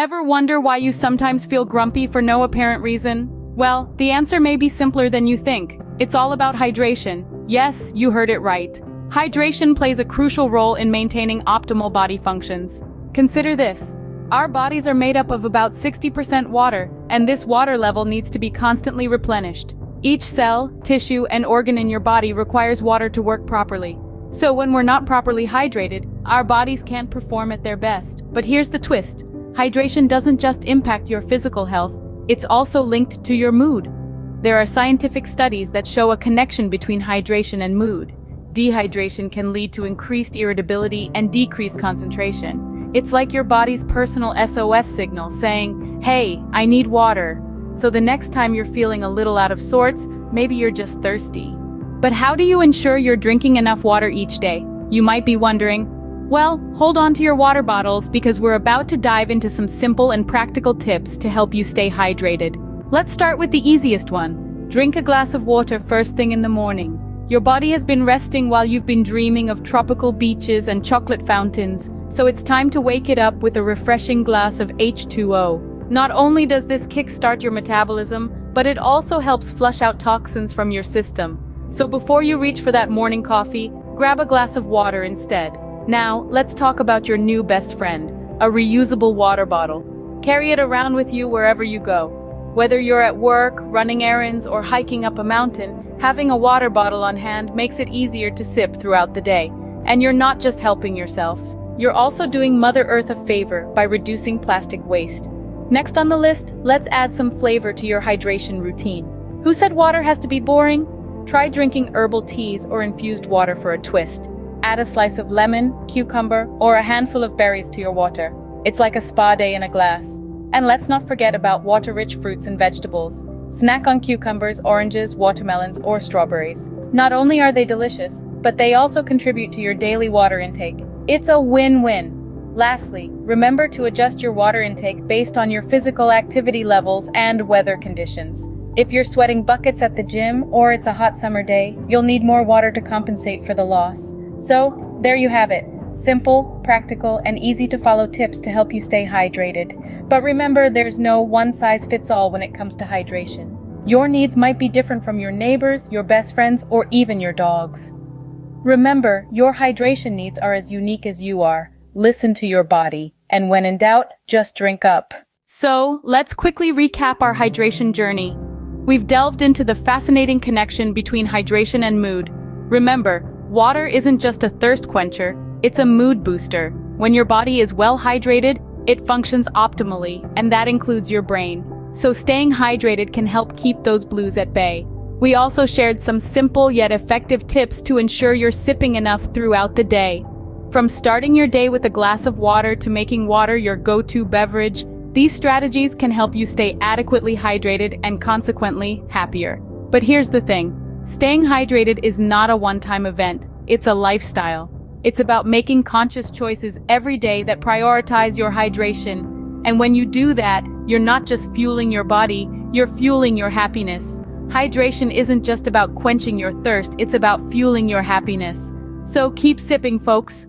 Ever wonder why you sometimes feel grumpy for no apparent reason? Well, the answer may be simpler than you think. It's all about hydration. Yes, you heard it right. Hydration plays a crucial role in maintaining optimal body functions. Consider this. Our bodies are made up of about 60% water, and this water level needs to be constantly replenished. Each cell, tissue, and organ in your body requires water to work properly. So when we're not properly hydrated, our bodies can't perform at their best. But here's the twist. Hydration doesn't just impact your physical health, it's also linked to your mood. There are scientific studies that show a connection between hydration and mood. Dehydration can lead to increased irritability and decreased concentration. It's like your body's personal SOS signal saying, "Hey, I need water." So the next time you're feeling a little out of sorts, maybe you're just thirsty. But how do you ensure you're drinking enough water each day? You might be wondering. Well, hold on to your water bottles because we're about to dive into some simple and practical tips to help you stay hydrated. Let's start with the easiest one. Drink a glass of water first thing in the morning. Your body has been resting while you've been dreaming of tropical beaches and chocolate fountains, so it's time to wake it up with a refreshing glass of H2O. Not only does this kickstart your metabolism, but it also helps flush out toxins from your system. So before you reach for that morning coffee, grab a glass of water instead. Now, let's talk about your new best friend, a reusable water bottle. Carry it around with you wherever you go. Whether you're at work, running errands, or hiking up a mountain, having a water bottle on hand makes it easier to sip throughout the day. And you're not just helping yourself. You're also doing Mother Earth a favor by reducing plastic waste. Next on the list, let's add some flavor to your hydration routine. Who said water has to be boring? Try drinking herbal teas or infused water for a twist. Add a slice of lemon, cucumber, or a handful of berries to your water. It's like a spa day in a glass. And let's not forget about water-rich fruits and vegetables. Snack on cucumbers, oranges, watermelons, or strawberries. Not only are they delicious, but they also contribute to your daily water intake. It's a win-win. Lastly, remember to adjust your water intake based on your physical activity levels and weather conditions. If you're sweating buckets at the gym or it's a hot summer day, you'll need more water to compensate for the loss. So, there you have it. Simple, practical, and easy to follow tips to help you stay hydrated. But remember, there's no one-size-fits-all when it comes to hydration. Your needs might be different from your neighbors, your best friends, or even your dogs. Remember, your hydration needs are as unique as you are. Listen to your body, and when in doubt, just drink up. So, let's quickly recap our hydration journey. We've delved into the fascinating connection between hydration and mood. Remember, water isn't just a thirst quencher, it's a mood booster. When your body is well hydrated, it functions optimally, and that includes your brain. So staying hydrated can help keep those blues at bay. We also shared some simple yet effective tips to ensure you're sipping enough throughout the day. From starting your day with a glass of water to making water your go-to beverage, these strategies can help you stay adequately hydrated and consequently happier. But here's the thing. Staying hydrated is not a one-time event. It's a lifestyle. It's about making conscious choices every day that prioritize your hydration. And when you do that, you're not just fueling your body, you're fueling your happiness. Hydration isn't just about quenching your thirst, it's about fueling your happiness. So keep sipping, folks.